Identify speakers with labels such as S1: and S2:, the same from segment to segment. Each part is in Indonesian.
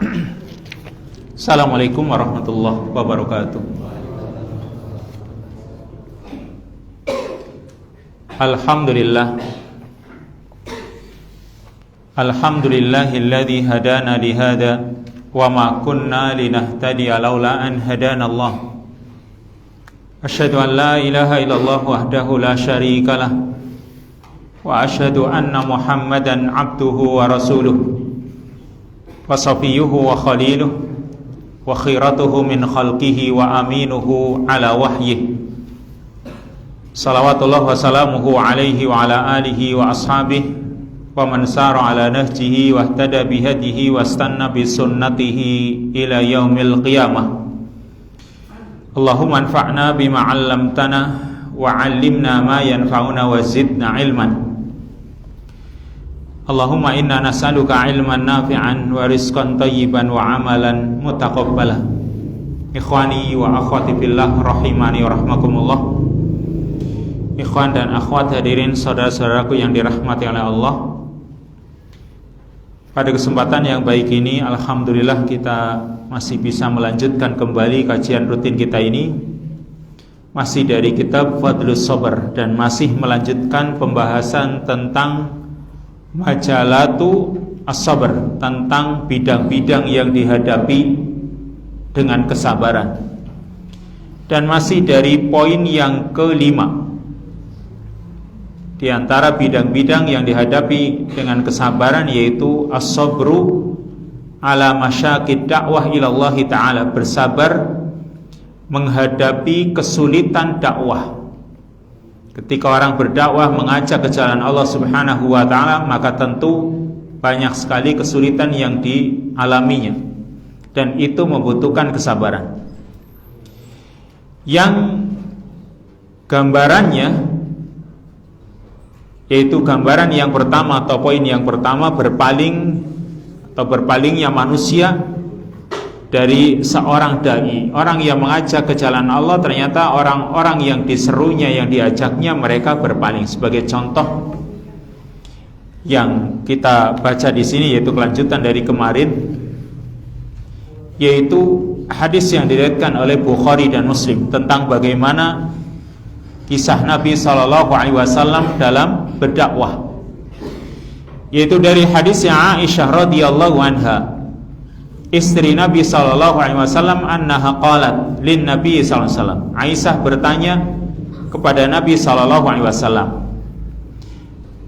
S1: Assalamualaikum warahmatullahi wabarakatuh. Alhamdulillahilladzi hadana lihada wa ma kunna linahtadiya laula an hadanallah. Asyhadu an la ilaha illallah wahdahu la syarika lah wa asyhadu anna Muhammadan abduhu wa rasuluh wa safiyuhu wa khaliluh wa khiratuhu min khalqihi wa aminuhu ala wahyihi. Salawatullah wa salamuhu alaihi wa ala alihi wa ashabihi wa man sara ala nahjihi wa ihtada bihadihi wa istanna bi sunnatihi ila yaumil qiyamah. Allahumma anfa'na bima 'allamtana wa 'allimna ma yanfa'una wa zidna ilman. Allahumma inna nas'aluka ilman nafi'an wa rizqan thayyiban wa amalan mutaqabbala. Ikhwani wa akhwati fillah rahimani wa rahmakumullah. Ikhwan dan akhwat hadirin saudara-saudaraku yang dirahmati oleh Allah. Pada kesempatan yang baik ini, alhamdulillah kita masih bisa melanjutkan kembali kajian rutin kita ini, masih dari kitab Fadlus Sabr, dan masih melanjutkan pembahasan tentang majalatu as-sabr, tentang bidang-bidang yang dihadapi dengan kesabaran. Dan masih dari poin yang kelima, di antara bidang-bidang yang dihadapi dengan kesabaran, yaitu as-sabru ala masyaqid dakwah ilallah ta'ala, bersabar menghadapi kesulitan dakwah. Ketika orang berdakwah mengajak ke jalan Allah Subhanahu wa ta'ala, maka tentu banyak sekali kesulitan yang dialaminya, dan itu membutuhkan kesabaran. Yang gambarannya, yaitu gambaran yang pertama atau poin yang pertama, berpalingnya manusia dari seorang dai, orang yang mengajak ke jalan Allah. Ternyata orang-orang yang diserunya, yang diajaknya, mereka berpaling. Sebagai contoh yang kita baca di sini, yaitu kelanjutan dari kemarin, yaitu hadis yang diriwayatkan oleh Bukhari dan Muslim tentang bagaimana kisah Nabi SAW dalam berdakwah, yaitu dari hadis Aisyah radhiyallahu anha, istri Nabi SAW, annaha qalat lin Nabi SAW. Aisyah bertanya kepada Nabi SAW,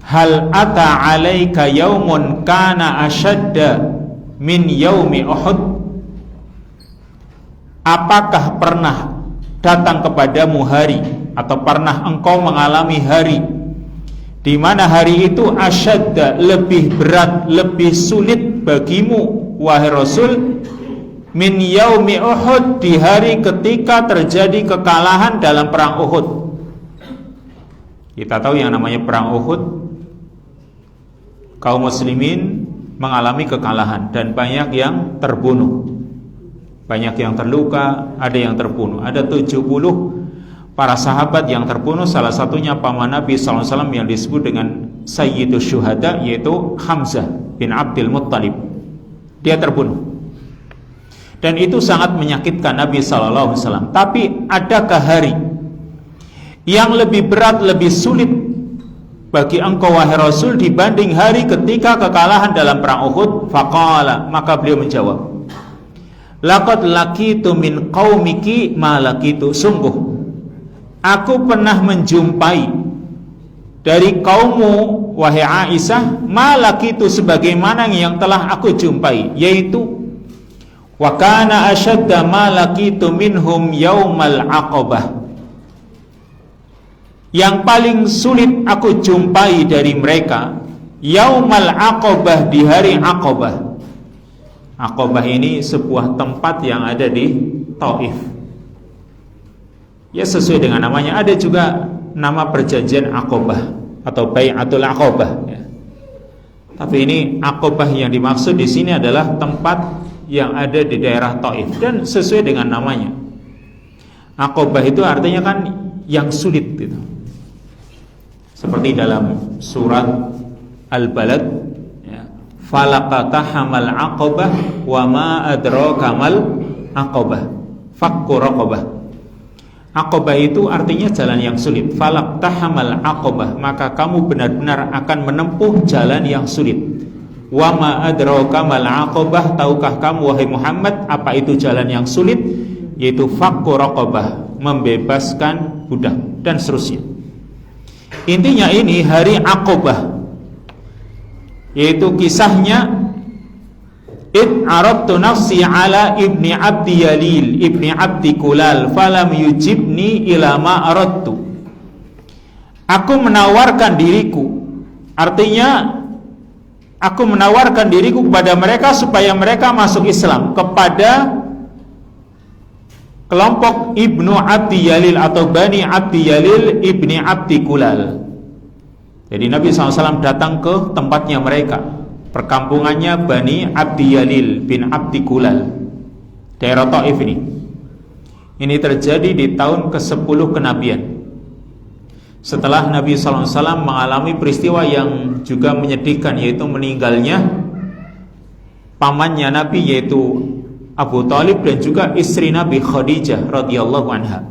S1: hal ata alaika yaumun kana ashadda min yaumi Uhud? Apakah pernah datang kepadamu hari, atau pernah engkau mengalami hari di mana hari itu asyadda, lebih berat, lebih sulit bagimu wahai Rasul, min yaumi Uhud, di hari ketika terjadi kekalahan dalam perang Uhud. Kita tahu yang namanya perang Uhud, kaum muslimin mengalami kekalahan dan banyak yang terbunuh, banyak yang terluka, ada yang terbunuh. Ada 70 para sahabat yang terbunuh, salah satunya paman Nabi SAW yang disebut dengan Sayyidus Syuhada, yaitu Hamzah bin Abdul Muttalib. Dia terbunuh, dan itu sangat menyakitkan Nabi SAW. Tapi adakah hari yang lebih berat, lebih sulit bagi engkau wahai Rasul dibanding hari ketika kekalahan dalam perang Uhud? Faqala, maka beliau menjawab, laqad laqitu min qaumiki ma laqitu, sungguh aku pernah menjumpai dari kaummu wahai Aisyah, malak itu sebagaimana yang telah aku jumpai, yaitu wa kana ashadda malakitu minhum yaumal aqabah, yang paling sulit aku jumpai dari mereka yaumal aqabah, di hari Aqabah. Aqabah ini sebuah tempat yang ada di Taif. Ya, sesuai dengan namanya. Ada juga nama perjanjian Aqabah atau Bai'atul Aqabah, ya. Tapi ini Aqabah yang dimaksud di sini adalah tempat yang ada di daerah Taif, dan sesuai dengan namanya. Aqabah itu artinya kan yang sulit gitu. Seperti dalam surat Al-Balad, ya, falaqatahamal aqabah wa ma adraka mal aqabah fakku raqabah. Aqabah itu artinya jalan yang sulit. Falaqtahamal aqabah, maka kamu benar-benar akan menempuh jalan yang sulit. Wa ma adraka mal aqabah, tahukah kamu wahai Muhammad apa itu jalan yang sulit? Yaitu fakku raqabah, membebaskan budak, dan seterusnya. Intinya ini hari Aqabah, yaitu kisahnya id aradtu nafsi ala ibni abdi yalil ibni abdi kulal falam yujibni ila ma aradtu. Aku menawarkan diriku, artinya aku menawarkan diriku kepada mereka supaya mereka masuk Islam, kepada kelompok Ibnu Abdi Yalil atau Bani Abdi Yalil Ibni Abdi Kulal. Jadi Nabi SAW datang ke tempatnya mereka, perkampungannya Bani Abdi Yalil bin Abdi Kulal, daerah Taif ini. Ini terjadi di tahun ke-10 kenabian, setelah Nabi SAW mengalami peristiwa yang juga menyedihkan, yaitu meninggalnya pamannya Nabi, yaitu Abu Thalib, dan juga istri Nabi Khadijah radhiyallahu anha.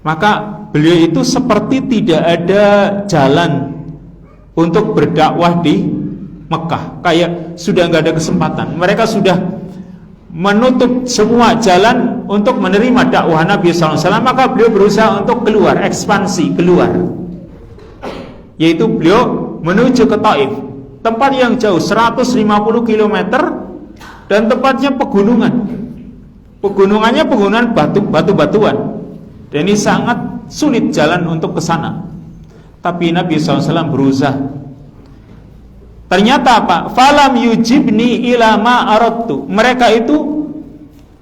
S1: Maka beliau itu seperti tidak ada jalan untuk berdakwah di Mekah, kayak sudah nggak ada kesempatan. Mereka sudah menutup semua jalan untuk menerima dakwah Nabi SAW. Maka beliau berusaha untuk keluar, ekspansi keluar, yaitu beliau menuju ke Taif, tempat yang jauh 150 km, dan tempatnya pegunungan. Pegunungannya pegunungan batu-batuan, dan ini sangat sulit jalan untuk ke sana. Tapi Nabi SAW berusaha. Ternyata apa? Falam yujibni ila ma aradtu. Mereka itu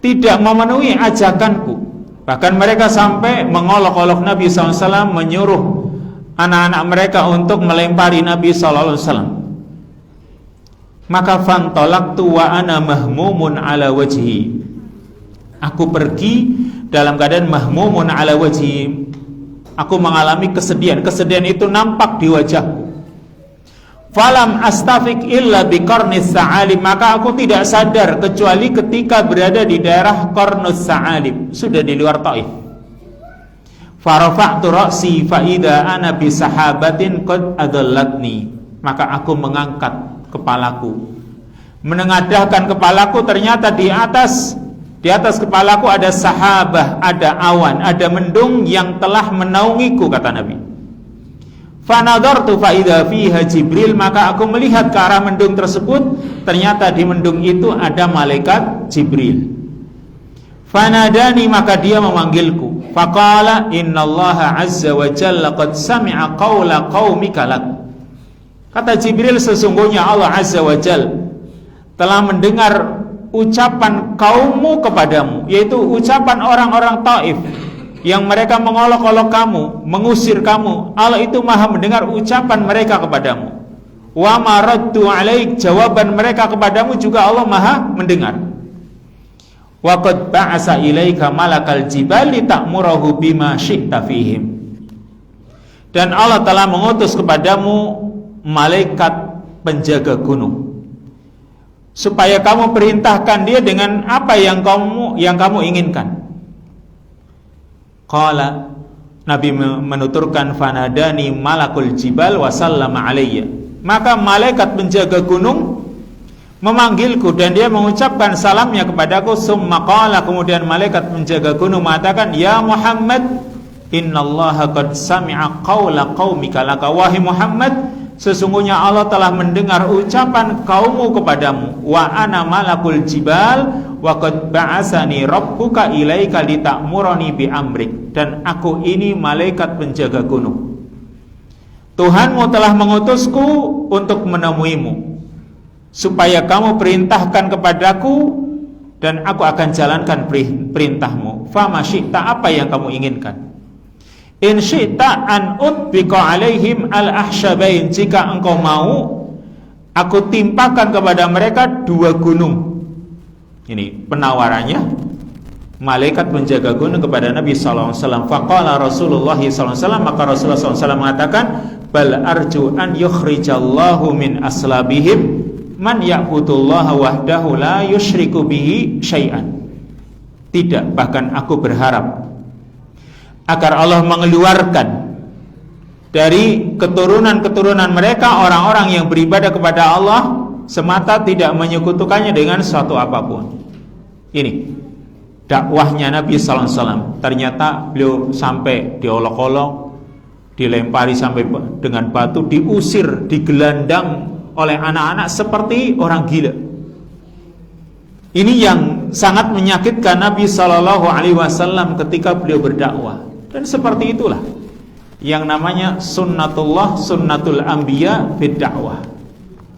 S1: tidak memenuhi ajakanku. Bahkan mereka sampai mengolok-olok Nabi SAW, menyuruh anak-anak mereka untuk melempari Nabi SAW. Maka fantolaktu wa ana mahmumun ala wajhi. Aku pergi dalam keadaan mahmumun ala wajhi. Aku mengalami kesedihan. Kesedihan itu nampak di wajahku. Falam astafik illa biqarnis sa'alib. Maka aku tidak sadar kecuali ketika berada di daerah Qarnus Sa'alib, sudah di luar Taif. Farafa'tu ra'si fa idza ana bi sahabatin qad adallatni. Maka aku mengangkat kepalaku, menengadahkan kepalaku, ternyata di atas kepalaku ada sahabah, ada awan, ada mendung yang telah menaungiku, kata Nabi. Fanadartu fa idza fiha Jibril. Maka aku melihat ke arah mendung tersebut, ternyata di mendung itu ada malaikat Jibril. Fanadani, maka dia memanggilku. Faqala innallaha azza wa jalla qad sami'a qawla qaumika lak. Kata Jibril, sesungguhnya Allah azza wa jalla telah mendengar ucapan kaummu kepadamu, yaitu ucapan orang-orang Taif yang mereka mengolok-olok kamu, mengusir kamu. Allah itu maha mendengar ucapan mereka kepadamu. Wa maraddu alaik, jawaban mereka kepadamu juga Allah maha mendengar. Wa qad ba'asa ilaika malakal jibali ta'murahu bima syi'ta fihim. Dan Allah telah mengutus kepadamu malaikat penjaga gunung, supaya kamu perintahkan dia dengan apa yang kamu inginkan. Qala, Nabi menuturkan, fanadani malakul jibal wa sallama alayya. Maka malaikat penjaga gunung memanggilku dan dia mengucapkan salamnya kepadaku. Summa qala, kemudian malaikat penjaga gunung mengatakan, ya Muhammad, innallaha qad sami'a qawla qaumika laka. Wahai Muhammad, sesungguhnya Allah telah mendengar ucapan kaummu kepadamu. Wa ana malakul jibal wa qad ba'asani rabbuka ilaika litamurani bi amrik. Dan aku ini malaikat penjaga gunung. Tuhanmu telah mengutusku untuk menemuimu, supaya kamu perintahkan kepadaku, dan aku akan jalankan perintahmu. Fama syi'ta, apa yang kamu inginkan. In syi'ta an utbiqa alaihim al-ahsyabain, jika engkau mau aku timpakan kepada mereka 2 gunung. Ini penawarannya malaikat penjaga gunung kepada Nabi SAW. Faqala Rasulullah SAW, maka Rasulullah SAW mengatakan, bal arju an yukhrijallahu min aslabihim man ya'budullaha wahdahu la yusyriku bihi syai'an. Tidak, bahkan aku berharap agar Allah mengeluarkan dari keturunan-keturunan mereka orang-orang yang beribadah kepada Allah semata, tidak menyekutukannya dengan suatu apapun. Ini dakwahnya Nabi sallallahu alaihi wasallam. Ternyata beliau sampai diolok-olok, dilempari sampai dengan batu, diusir, digelandang oleh anak-anak seperti orang gila. Ini yang sangat menyakitkan Nabi sallallahu alaihi wasallam ketika beliau berdakwah. Dan seperti itulah yang namanya sunnatullah, sunnatul anbiya fid dakwah.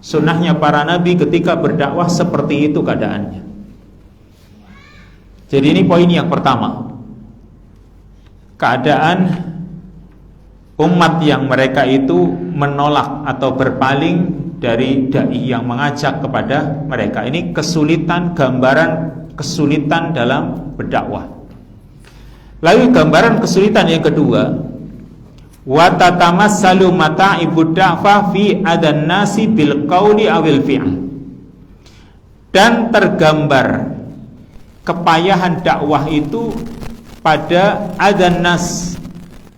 S1: Sunnahnya para nabi ketika berdakwah seperti itu keadaannya. Jadi ini poin yang pertama. Keadaan umat yang mereka itu menolak atau berpaling dari dai yang mengajak kepada mereka. Ini kesulitan, gambaran kesulitan dalam berdakwah. Lalu gambaran kesulitan yang kedua, wa tatamassalu mata'ibud da'fa fi adan nasi bil qauli awil fi'l. Dan tergambar kepayahan dakwah itu pada adan nas,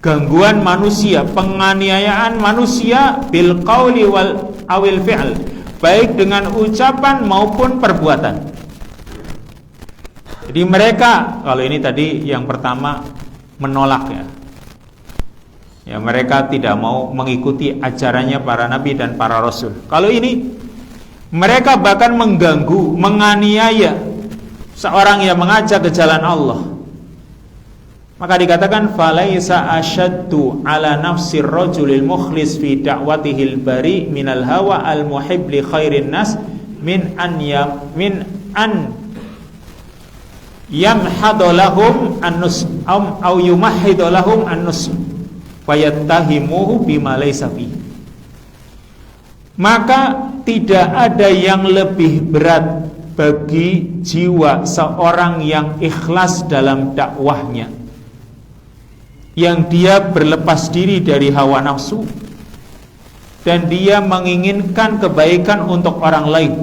S1: gangguan manusia, penganiayaan manusia bil qauli wal awil fi'l, baik dengan ucapan maupun perbuatan. Jadi mereka, kalau ini tadi yang pertama menolak ya, mereka tidak mau mengikuti ajarannya para nabi dan para rasul. Kalau ini mereka bahkan mengganggu, menganiaya seorang yang mengajak ke jalan Allah. Maka dikatakan falaisa asyaddu ala nafsir rajulil mukhlis fi da'watihil bari minal hawa al muhib li khairin nas min an yamhadolahum an-nus au yumahhidolahum an-nus fayattahimuhu bima laysa fi. Maka tidak ada yang lebih berat bagi jiwa seorang yang ikhlas dalam dakwahnya, yang dia berlepas diri dari hawa nafsu dan dia menginginkan kebaikan untuk orang lain,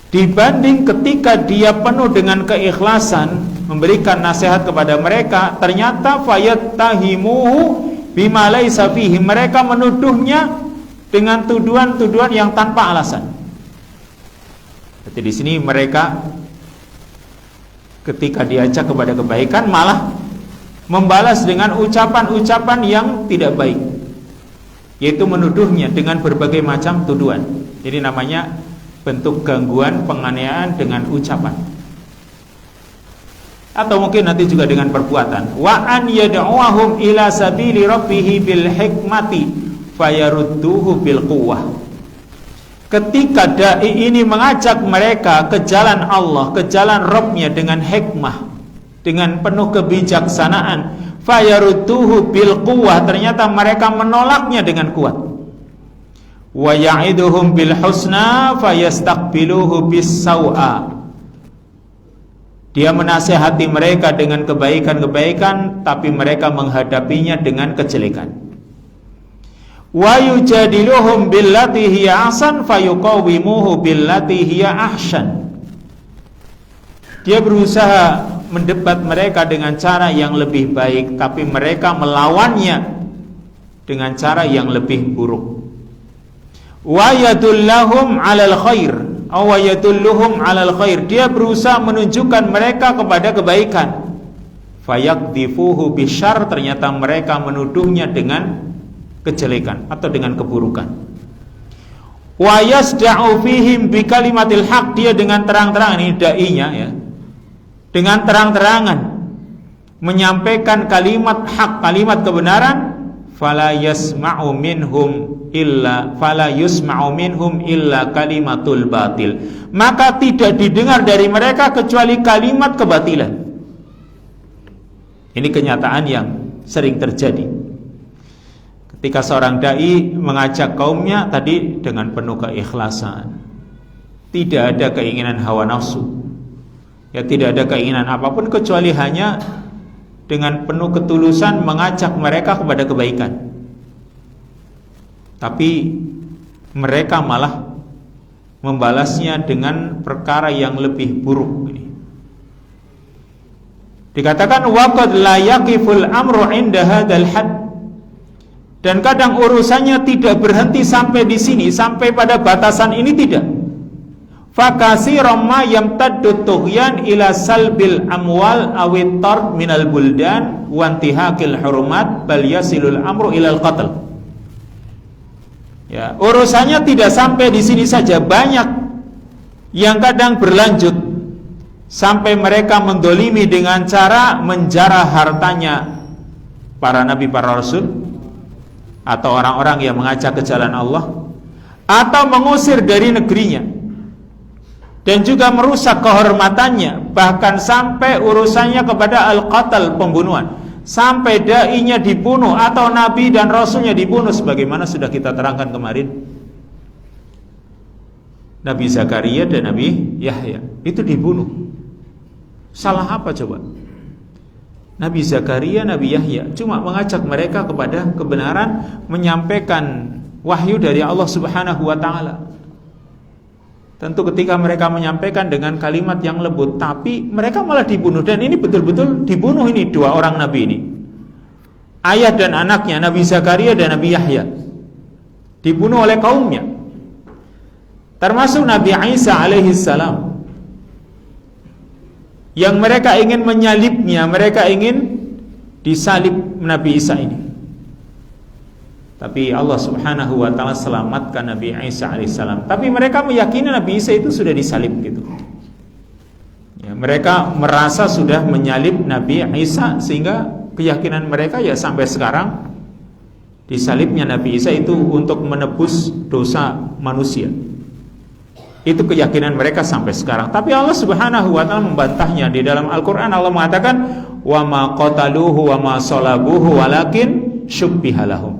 S1: dibanding ketika dia penuh dengan keikhlasan memberikan nasihat kepada mereka, ternyata fayattahimuhu bima laysa fihi, mereka menuduhnya dengan tuduhan-tuduhan yang tanpa alasan. Jadi di sini mereka ketika diajak kepada kebaikan malah membalas dengan ucapan-ucapan yang tidak baik, yaitu menuduhnya dengan berbagai macam tuduhan. Jadi namanya bentuk gangguan, penganiayaan dengan ucapan, atau mungkin nanti juga dengan perbuatan. Wa an yad'uhum ila sabili rabbih bil hikmati fayarudduhu bil quwwah. Ketika dai ini mengajak mereka ke jalan Allah, ke jalan Rabb-nya dengan hikmah, dengan penuh kebijaksanaan, fayarudduhu bil quwwah, ternyata mereka menolaknya dengan kuat. Wa ya'iduhum bil husna fayastaqbiluhu bis sau'a. Dia menasihati mereka dengan kebaikan-kebaikan, tapi mereka menghadapinya dengan kejelekan. Wa yujadiluhum billati hiya ahsan fayuqawimuhu billati hiya ahsan. Dia berusaha mendebat mereka dengan cara yang lebih baik, tapi mereka melawannya dengan cara yang lebih buruk. Wa yadullahum 'alal khair aw yadulluhum 'alal khair, dia berusaha menunjukkan mereka kepada kebaikan. Fayaqdifuhu bisyarr, ternyata mereka menuduhnya dengan kejelekan atau dengan keburukan. Wa yasda'u fihim bi kalimatil haq, dia dengan terang-terangan, ini dai-nya ya, dengan terang-terangan menyampaikan kalimat hak, kalimat kebenaran. Fala yasma'u minhum illa kalimatul batil, maka tidak didengar dari mereka kecuali kalimat kebatilan. Ini kenyataan yang sering terjadi ketika seorang dai mengajak kaumnya tadi dengan penuh keikhlasan, tidak ada keinginan hawa nafsu, ya, tidak ada keinginan apapun kecuali hanya dengan penuh ketulusan mengajak mereka kepada kebaikan. Tapi mereka malah membalasnya dengan perkara yang lebih buruk. Ini dikatakan waqad la yaqiful amru 'inda hadzal had, dan kadang urusannya tidak berhenti sampai di sini, sampai pada batasan ini, tidak. Fakasiran ma yamtaddu tughyan ila salbil amwal awit tard minal buldan wa intihakil hurumat bal yasilul amru ilal qatl. Ya, urusannya tidak sampai di sini saja, banyak yang kadang berlanjut sampai mereka mendolimi dengan cara menjarah hartanya para nabi, para rasul, atau orang-orang yang mengajak ke jalan Allah, atau mengusir dari negerinya, dan juga merusak kehormatannya, bahkan sampai urusannya kepada al-qatl, pembunuhan, sampai dai-nya dibunuh atau nabi dan rasulnya dibunuh, sebagaimana sudah kita terangkan kemarin. Nabi Zakaria dan Nabi Yahya itu dibunuh. Salah apa coba? Nabi Zakaria, Nabi Yahya cuma mengajak mereka kepada kebenaran, menyampaikan wahyu dari Allah Subhanahu wa taala. Tentu ketika mereka menyampaikan dengan kalimat yang lembut, tapi mereka malah dibunuh. Dan ini betul-betul dibunuh, ini dua orang nabi ini, ayah dan anaknya, Nabi Zakaria dan Nabi Yahya, dibunuh oleh kaumnya. Termasuk Nabi Isa alaihi salam, yang mereka ingin menyalibnya, mereka ingin disalib Nabi Isa ini. Tapi Allah Subhanahu wa taala selamatkan Nabi Isa alaihissalam. Tapi mereka meyakini Nabi Isa itu sudah disalib gitu. Ya, mereka merasa sudah menyalib Nabi Isa, sehingga keyakinan mereka ya sampai sekarang disalibnya Nabi Isa itu untuk menebus dosa manusia. Itu keyakinan mereka sampai sekarang. Tapi Allah Subhanahu wa taala membantahnya di dalam Al-Qur'an. Allah mengatakan, "Wa ma qataluhu wa ma salabuhu walakin syubbiha lahum."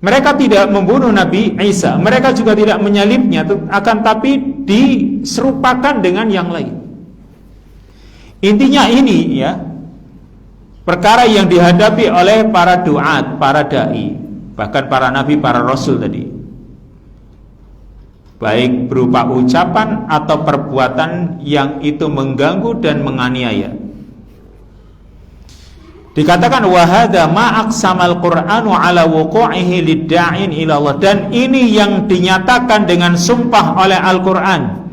S1: Mereka tidak membunuh Nabi Isa, mereka juga tidak menyalibnya, akan tapi diserupakan dengan yang lain. Intinya ini ya, perkara yang dihadapi oleh para duat, para dai, bahkan para nabi, para rasul tadi, baik berupa ucapan atau perbuatan yang itu mengganggu dan menganiaya. Dikatakan wa hadza ma aqsamal Qur'anu ala wuqu'ihi lidda'in ila Allah, dan ini yang dinyatakan dengan sumpah oleh Al-Qur'an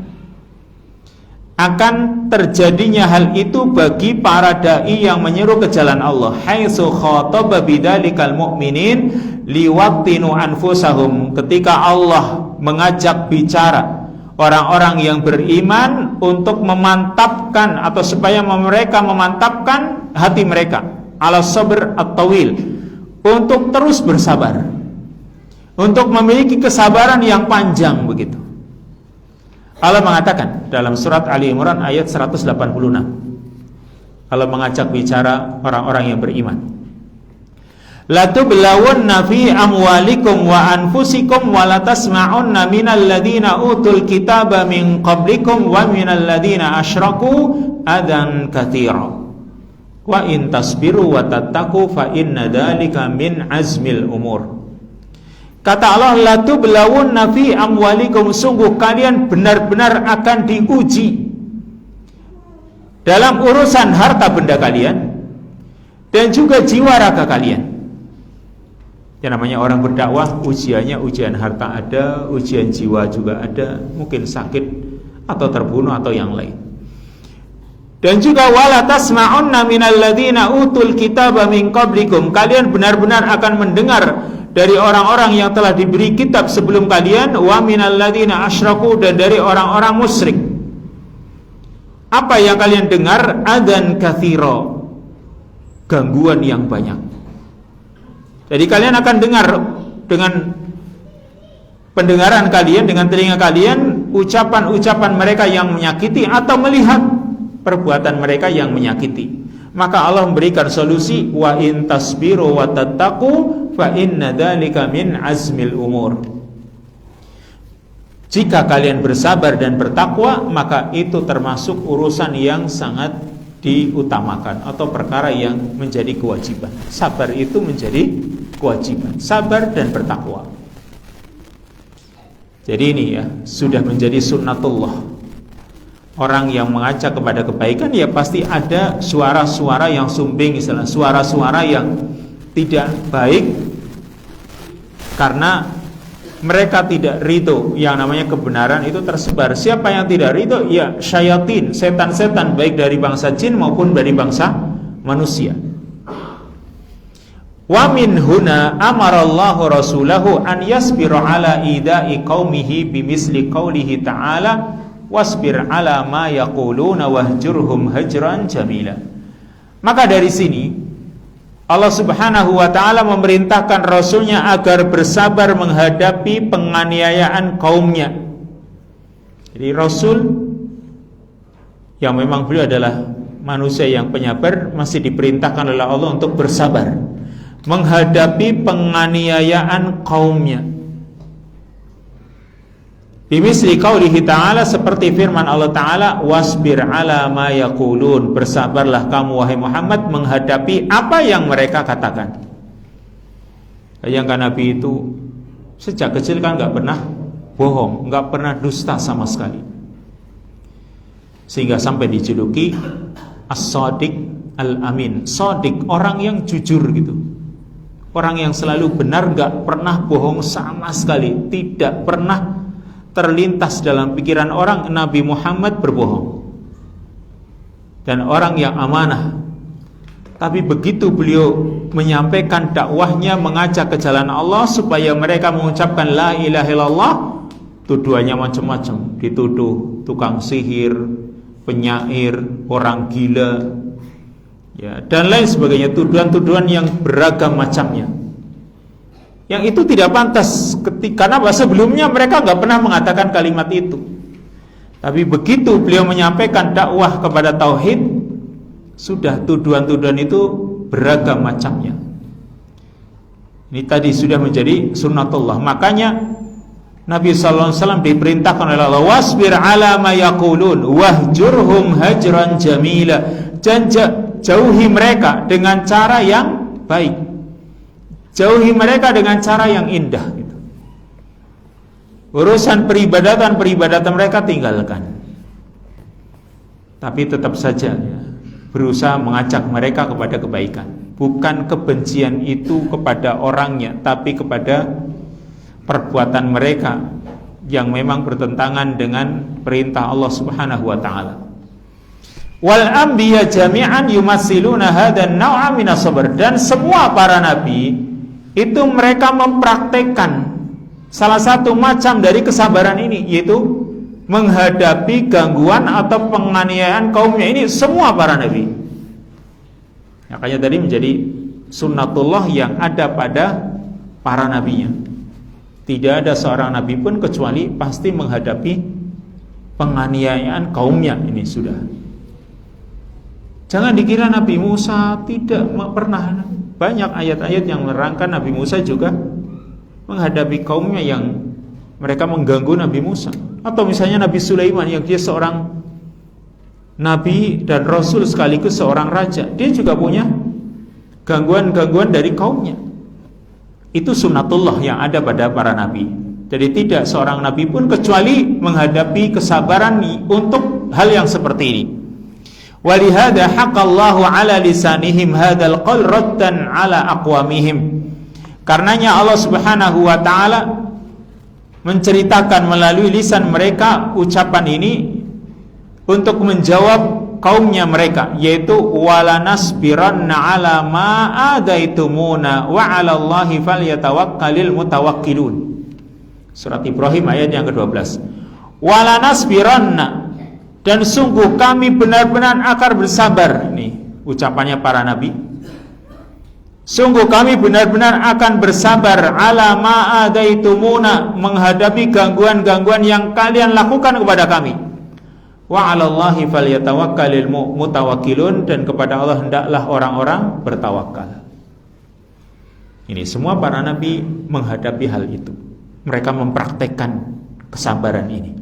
S1: akan terjadinya hal itu bagi para dai yang menyeru ke jalan Allah, haitsu khataba bidzalikal mu'minin liwattinu anfusahum, ketika Allah mengajak bicara orang-orang yang beriman untuk memantapkan, atau supaya mereka memantapkan hati mereka ala sabr at-tawil, untuk terus bersabar, untuk memiliki kesabaran yang panjang begitu. Allah mengatakan dalam surat Ali Imran ayat 186, Allah mengajak bicara orang-orang yang beriman, la tublawunna fi amwalikum wa anfusikum wa la tasma'unna minal ladina utul kitaba min qablikum wa minal ladina asyraku adan katsira wa in tasbiru wa tattaqu fa inna dzalika min azmil umur. Kata Allah, la tublawunna fi amwalikum, sungguh kalian benar-benar akan diuji dalam urusan harta benda kalian dan juga jiwa raga kalian. Ya, namanya orang berdakwah, ujiannya ujian harta ada, ujian jiwa juga ada, mungkin sakit atau terbunuh atau yang lain. Dan juga wala tasma'unna minal ladzina utul kitaba min qablikum, kalian benar-benar akan mendengar dari orang-orang yang telah diberi kitab sebelum kalian, wa minal ladzina asyraku, dan dari orang-orang musyrik. Apa yang kalian dengar? Adan katsira, gangguan yang banyak. Jadi kalian akan dengar dengan pendengaran kalian, dengan telinga kalian, ucapan-ucapan mereka yang menyakiti, atau melihat perbuatan mereka yang menyakiti. Maka Allah memberikan solusi, wa in tasbiru wa tattaqu fa inna dzalika min azmil umur. Jika kalian bersabar dan bertakwa, maka itu termasuk urusan yang sangat diutamakan, atau perkara yang menjadi kewajiban. Sabar itu menjadi kewajiban, sabar dan bertakwa. Jadi ini ya sudah menjadi sunnatullah. Orang yang mengajak kepada kebaikan ya pasti ada suara-suara yang sumbing, istilah suara-suara yang tidak baik, karena mereka tidak ridho yang namanya kebenaran itu tersebar. Siapa yang tidak ridho? Ya syayatin, setan-setan, baik dari bangsa jin maupun dari bangsa manusia. Wa min huna amarallahu rasulahu an yasbira ala idai qaumihi bimisli qaulihi ta'ala wasbir ala ma yaquluna wahjurhum hajran jamila. Maka dari sini Allah Subhanahu wa ta'ala memerintahkan Rasulnya agar bersabar menghadapi penganiayaan kaumnya. Jadi Rasul yang memang beliau adalah manusia yang penyabar masih diperintahkan oleh Allah untuk bersabar menghadapi penganiayaan kaumnya. Bimisli qaulihi ta'ala, seperti firman Allah Ta'ala, wasbir ala ma yaqulun, bersabarlah kamu wahai Muhammad menghadapi apa yang mereka katakan. Bayangkan Nabi itu sejak kecil kan gak pernah bohong, gak pernah dusta sama sekali, sehingga sampai dijuluki as-sadiq al-amin, sadiq, orang yang jujur gitu, orang yang selalu benar, gak pernah bohong sama sekali. Tidak pernah terlintas dalam pikiran orang Nabi Muhammad berbohong, dan orang yang amanah. Tapi begitu beliau menyampaikan dakwahnya, mengajak ke jalan Allah supaya mereka mengucapkan la ilaha illallah, tuduhannya macam-macam. Dituduh tukang sihir, penyair, orang gila, ya, dan lain sebagainya, tuduhan-tuduhan yang beragam macamnya, yang itu tidak pantas karena sebelumnya mereka nggak pernah mengatakan kalimat itu. Tapi begitu beliau menyampaikan dakwah kepada tauhid, sudah tuduhan-tuduhan itu beragam macamnya. Ini tadi sudah menjadi sunnatullah. Makanya Nabi sallallahu alaihi wasallam diperintahkan oleh Allah, wasbir ala ma yaqulun wahjurhum hajran jamila, jauhi mereka dengan cara yang baik, jauhi mereka dengan cara yang indah gitu. Urusan peribadatan mereka tinggalkan, tapi tetap saja ya, berusaha mengajak mereka kepada kebaikan. Bukan kebencian itu kepada orangnya, tapi kepada perbuatan mereka yang memang bertentangan dengan perintah Allah Subhanahu wa ta'ala. Wal anbiya jami'an yumassiluna hadan naw'a minas sabr, dan semua para nabi itu mereka mempraktekkan salah satu macam dari kesabaran ini, yaitu menghadapi gangguan atau penganiayaan kaumnya. Ini semua para nabi. Makanya tadi menjadi sunnatullah yang ada pada para nabinya. Tidak ada seorang nabi pun kecuali pasti menghadapi penganiayaan kaumnya. Ini sudah. Jangan dikira Nabi Musa tidak pernah. Banyak ayat-ayat yang menerangkan Nabi Musa juga menghadapi kaumnya yang mereka mengganggu Nabi Musa. Atau misalnya Nabi Sulaiman yang dia seorang nabi dan rasul sekaligus seorang raja, dia juga punya gangguan-gangguan dari kaumnya. Itu sunnatullah yang ada pada para nabi. Jadi tidak seorang nabi pun kecuali menghadapi kesabaran untuk hal yang seperti ini. Walihada haqqallahu ala lisanihim hadzal qaul raddan ala aqwamihim. Karenanya Allah Subhanahu wa taala menceritakan melalui lisan mereka ucapan ini untuk menjawab kaumnya mereka, yaitu walanasbiranna ala ma adaitumuna wa 'alallahi falyatawakkalul mutawakkilun. Surat Ibrahim ayat yang ke-12. Walanasbiranna, dan sungguh kami benar-benar akan bersabar. Ini ucapannya para nabi. Sungguh kami benar-benar akan bersabar ala ma adaitumuna, menghadapi gangguan-gangguan yang kalian lakukan kepada kami. Wa 'alallahi falyatawakkalul mutawakkilun, dan kepada Allah hendaklah orang-orang bertawakal. Ini semua para nabi menghadapi hal itu. Mereka mempraktekkan kesabaran ini.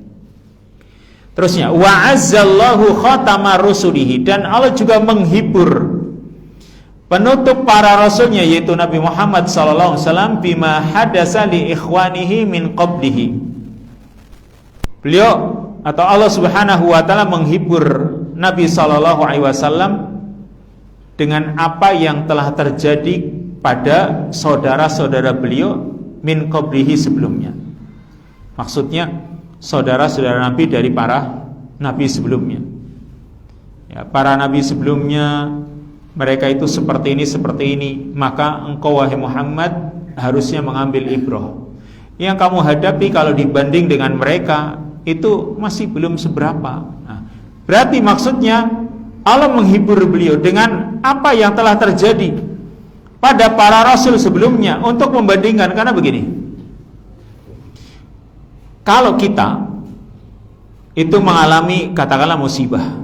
S1: Terusnya, wa 'azzallahu khatama rusulihi, dan Allah juga menghibur penutup para rasulnya, yaitu Nabi Muhammad sallallahu alaihi wasallam, bima hadasa li ikhwanihi min qablihi, beliau atau Allah Subhanahu wa taala menghibur Nabi sallallahu alaihi wasallam dengan apa yang telah terjadi pada saudara-saudara beliau min qablihi sebelumnya. Maksudnya saudara-saudara Nabi dari para nabi sebelumnya. Ya, para nabi sebelumnya mereka itu seperti ini, maka engkau wahai Muhammad harusnya mengambil ibrah. Yang kamu hadapi kalau dibanding dengan mereka itu masih belum seberapa. Nah, berarti maksudnya Allah menghibur beliau dengan apa yang telah terjadi pada para rasul sebelumnya untuk membandingkan. Karena begini, kalau kita itu mengalami katakanlah musibah,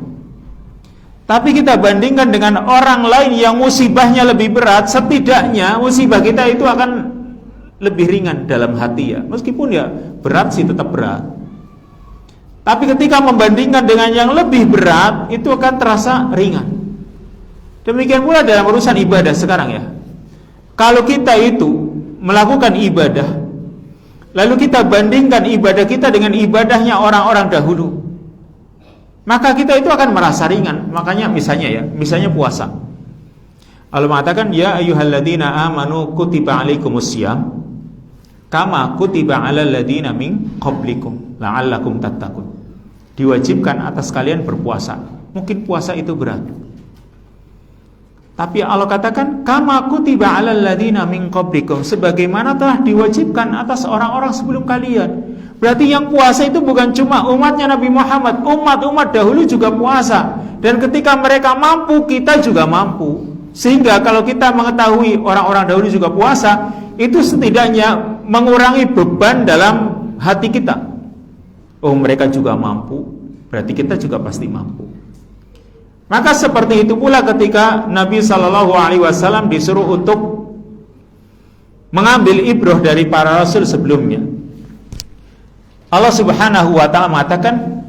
S1: tapi kita bandingkan dengan orang lain yang musibahnya lebih berat, setidaknya musibah kita itu akan lebih ringan dalam hati ya. Meskipun ya berat sih tetap berat, tapi ketika membandingkan dengan yang lebih berat itu akan terasa ringan. Demikian pula dalam urusan ibadah sekarang ya. Kalau kita itu melakukan ibadah, lalu kita bandingkan ibadah kita dengan ibadahnya orang-orang dahulu, maka kita itu akan merasa ringan. Makanya misalnya puasa. Allah mengatakan ya ayyuhalladzina amanu kutiba alaikumusiyam kama kutiba alal ladzina min qablikum la'allakum tattaqun. Diwajibkan atas kalian berpuasa. Mungkin puasa itu berat, tapi Allah katakan kama kutiba alal ladzina min qablikum, sebagaimana telah diwajibkan atas orang-orang sebelum kalian. Berarti yang puasa itu bukan cuma umatnya Nabi Muhammad, umat-umat dahulu juga puasa. Dan ketika mereka mampu, kita juga mampu. Sehingga kalau kita mengetahui orang-orang dahulu juga puasa, itu setidaknya mengurangi beban dalam hati kita. Oh, mereka juga mampu, berarti kita juga pasti mampu. Maka seperti itu pula ketika Nabi SAW disuruh untuk mengambil ibrah dari para rasul sebelumnya. Allah Subhanahu wa taala mengatakan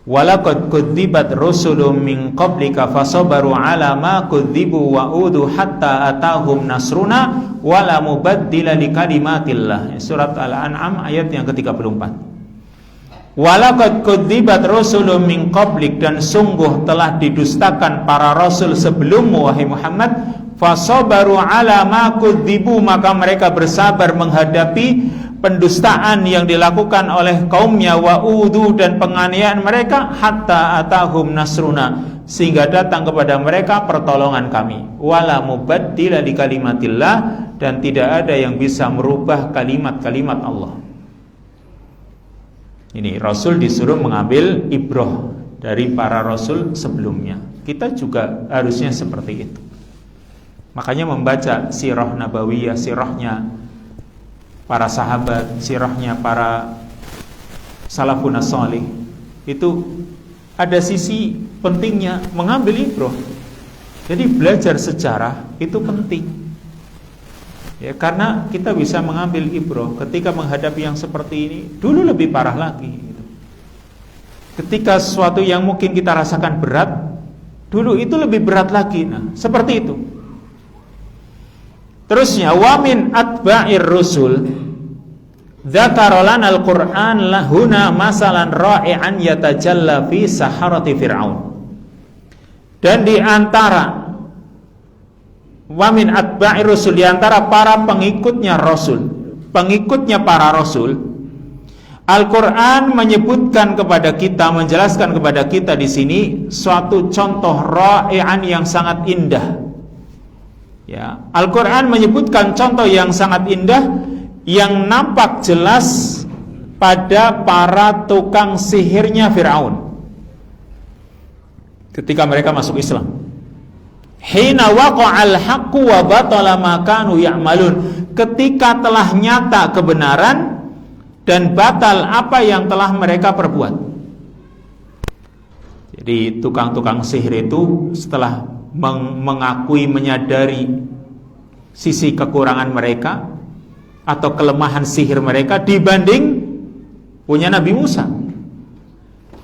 S1: walaqad kudzibat rusulun min qablika fasabaru ala ma kudzibu wa udu hatta atahum nasruna wala mubaddila likalimatillah. Surat Al-An'am ayat yang ke-34. Walaqad kudzibat rusulun min qablik, dan sungguh telah didustakan para rasul sebelummu wahai Muhammad. Fasabaru ala ma kudzibu, maka mereka bersabar menghadapi pendustaan yang dilakukan oleh kaumnya, wa udu, dan penganiayaan mereka, hatta atahum nasruna, sehingga datang kepada mereka pertolongan kami. Wala mubaddila li kalimatillah, dan tidak ada yang bisa merubah kalimat-kalimat Allah. Ini Rasul disuruh mengambil ibrah dari para Rasul sebelumnya. Kita juga harusnya seperti itu. Makanya membaca sirah nabawiyah, sirahnya para sahabat, sirahnya para salafun salih, itu ada sisi pentingnya mengambil ibrah. Jadi belajar sejarah itu penting ya, karena kita bisa mengambil ibrah ketika menghadapi yang seperti ini. Dulu lebih parah lagi gitu. Ketika sesuatu yang mungkin kita rasakan berat, dulu itu lebih berat lagi. Nah, seperti itu. Terusnya wa min atba'ir rusul dzakara lana al-Qur'an lahuna masalan ra'i'an yatajalla fi saharati fir'aun. Dan di antara wa min atba'ir rusul, di antara para pengikutnya rasul, pengikutnya para rasul, Al-Qur'an menyebutkan kepada kita, menjelaskan kepada kita di sini suatu contoh ra'i'an yang sangat indah. Ya, Al-Quran menyebutkan contoh yang sangat indah yang nampak jelas pada para tukang sihirnya Fir'aun ketika mereka masuk Islam. Hina waqa'al haqqu wa batala ma kanu ya'malun, ketika telah nyata kebenaran dan batal apa yang telah mereka perbuat. Jadi tukang-tukang sihir itu setelah mengakui, menyadari sisi kekurangan mereka atau kelemahan sihir mereka dibanding punya Nabi Musa,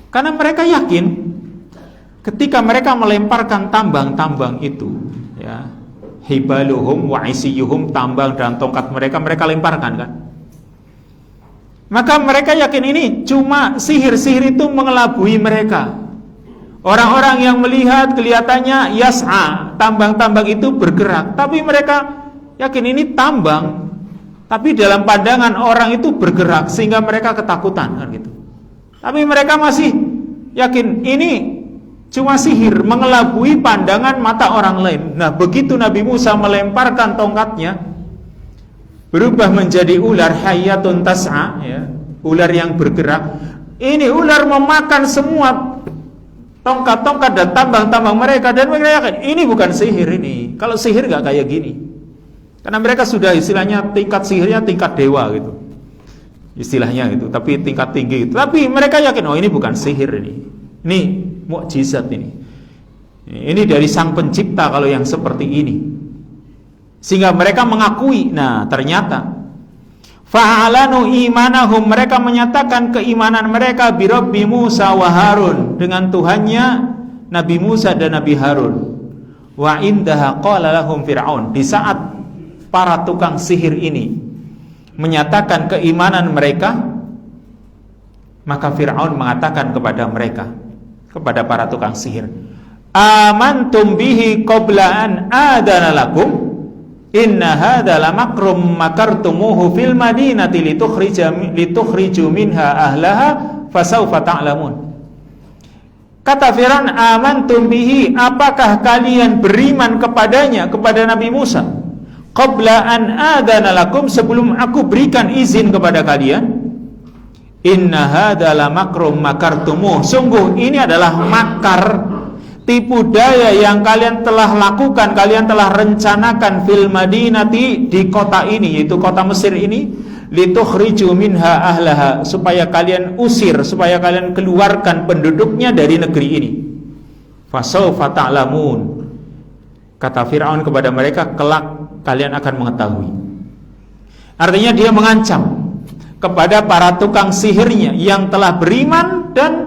S1: karena mereka yakin ketika mereka melemparkan tambang-tambang itu ya, hibaluhum wa isiyuhum, tambang dan tongkat mereka lemparkan kan, Maka mereka yakin ini cuma sihir itu mengelabui mereka. Orang-orang yang melihat kelihatannya yas'a, tambang-tambang itu bergerak, tapi mereka yakin ini tambang, tapi dalam pandangan orang itu bergerak sehingga mereka ketakutan kan gitu. Tapi mereka masih yakin ini cuma sihir mengelabui pandangan mata orang lain. Nah, begitu Nabi Musa melemparkan tongkatnya, berubah menjadi ular hayatun tas'a, ya, ular yang bergerak. Ini ular memakan semua tongkat-tongkat dan tambang-tambang mereka, dan mereka yakin ini bukan sihir ini. Kalau sihir nggak kayak gini, karena mereka sudah istilahnya tingkat sihirnya tingkat dewa gitu, istilahnya gitu, tapi tingkat tinggi gitu. Tapi mereka yakin oh ini bukan sihir ini mukjizat ini dari Sang Pencipta kalau yang seperti ini. Sehingga mereka mengakui. Nah, ternyata fa'alanu imanahum, mereka menyatakan keimanan mereka bi Rabbi Musa wa Harun, dengan Tuhannya Nabi Musa dan Nabi Harun. Wa indaha qala lahum Fir'aun, di saat para tukang sihir ini menyatakan keimanan mereka, maka Fir'aun mengatakan kepada mereka, kepada para tukang sihir, amantum bihi qabla an adana lakum inna hadza lamakrum makartumuhu fil madinati litukhriju minha ahlaha fasawfa ta'lamun. Kata Firaun, amantum bihi, apakah kalian beriman kepadanya, kepada Nabi Musa, qabla an adana lakum, sebelum aku berikan izin kepada kalian. Inna hadza lamakrum makartumuh, sungguh ini adalah makar, tipu daya yang kalian telah lakukan, kalian telah rencanakan fil madinati, di kota ini, yaitu kota Mesir ini, litukhriju minha ahlaha, supaya kalian usir, supaya kalian keluarkan penduduknya dari negeri ini. Fasawfa ta'lamun, kata Fir'aun kepada mereka, kelak kalian akan mengetahui. Artinya dia mengancam kepada para tukang sihirnya yang telah beriman dan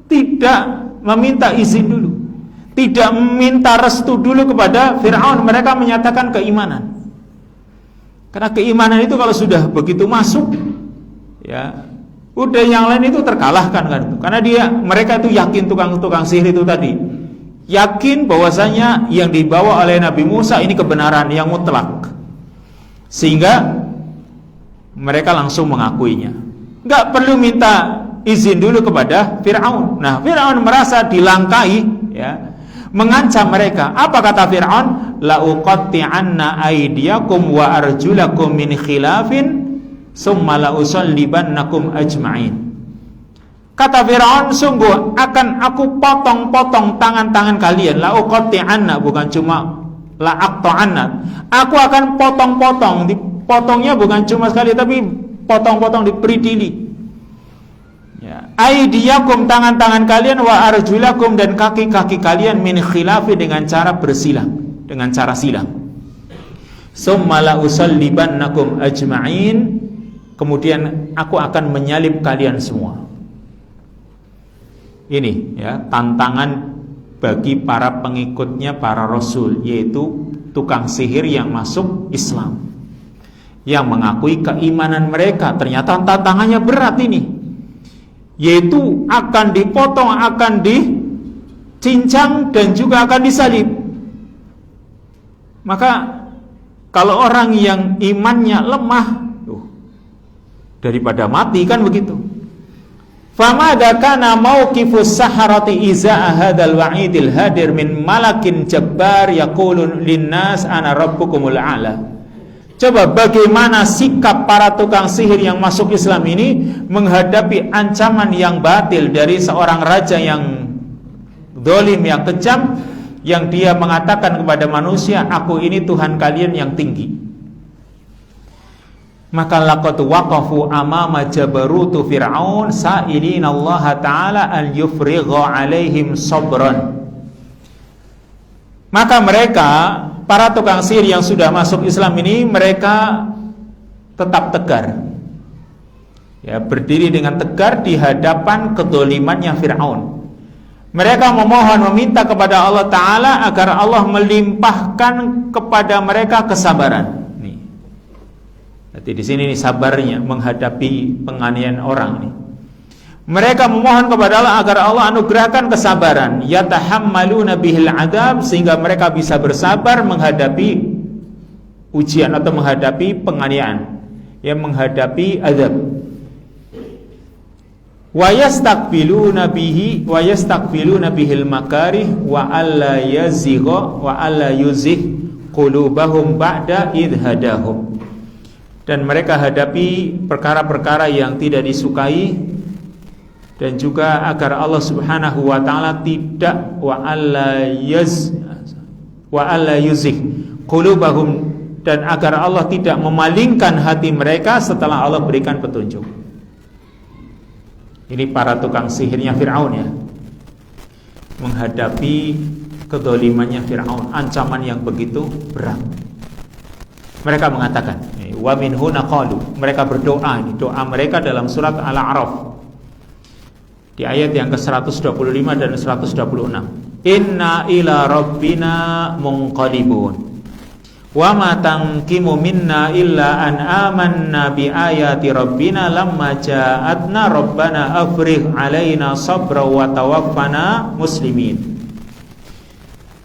S1: tidak meminta izin dulu, tidak meminta restu dulu kepada Fir'aun. Mereka menyatakan keimanan. Karena keimanan itu kalau sudah begitu masuk, ya udah yang lain itu terkalahkan kan itu. Karena mereka itu yakin, tukang-tukang sihir itu tadi yakin bahwasanya yang dibawa oleh Nabi Musa ini kebenaran yang mutlak, sehingga mereka langsung mengakuinya. Nggak perlu minta izin dulu kepada Fir'aun. Nah, Fir'aun merasa dilangkai, ya, mengancam mereka. Apa kata Fir'aun? La uqatti'anna aydiyakum wa arjulakum min khilafin summa la usallibannakum ajma'in. Kata Fir'aun, sungguh akan aku potong-potong tangan-tangan kalian. La uqatti'anna, bukan cuma la aqta'anna. Aku akan potong-potong. Potongnya bukan cuma sekali, tapi potong-potong, diperidili. Ya. Aidiyakum, tangan-tangan kalian, wa arjulakum, dan kaki-kaki kalian, min khilafi, dengan cara bersilang, dengan cara silang. Summa la usallibannakum ajma'in, kemudian aku akan menyalib kalian semua. Ini ya tantangan bagi para pengikutnya para rasul, yaitu tukang sihir yang masuk Islam, yang mengakui keimanan mereka. Ternyata tantangannya berat ini, yaitu akan dipotong, akan dicincang, dan juga akan disalib. Maka kalau orang yang imannya lemah, daripada mati kan begitu. Famada kana mauqifus saharati iza hadzal wa'idil hadir min malakin jabbar yaqulu linnas ana rabbukumul a'la. Coba bagaimana sikap para tukang sihir yang masuk Islam ini menghadapi ancaman yang batil dari seorang raja yang zalim, yang kejam, yang dia mengatakan kepada manusia, aku ini Tuhan kalian yang tinggi. Maka laqad waqafu amama jabarutu fir'aun sa'ilina Allah ta'ala an yufrigha alaihim sabran. Maka mereka, para tukang sihir yang sudah masuk Islam ini, mereka tetap tegar, ya, berdiri dengan tegar di hadapan kedolimannya Fir'aun. Mereka memohon, meminta kepada Allah Ta'ala agar Allah melimpahkan kepada mereka kesabaran. Berarti di sini nih sabarnya menghadapi penganiayaan orang ini. Mereka memohon kepada Allah agar Allah anugerahkan kesabaran, yatahammaluna bihil adab, sehingga mereka bisa bersabar menghadapi ujian atau menghadapi penganiayaan, yang menghadapi azab. Wa yastaqbiluna bihil makarih wa alla yazigha wa alla yuzigh qulubahum ba'da idh hadahum. Dan mereka hadapi perkara-perkara yang tidak disukai, dan juga agar Allah Subhanahu wa taala tidak wa alla yuzigh qulubahum, dan agar Allah tidak memalingkan hati mereka setelah Allah berikan petunjuk. Ini para tukang sihirnya Fir'aun ya, menghadapi kedolimannya Fir'aun, ancaman yang begitu berat. Mereka mengatakan, wa min huna qalu, mereka berdoa, ini doa mereka dalam surat Al-A'raf di ayat yang ke-125 dan 126. Inna ila rabbina munqalibun wa ma tanqimu minna illa an amanna bi ayati rabbina lamma ja'atna rabbana afrigh alaina sabra wa tawaffana muslimin.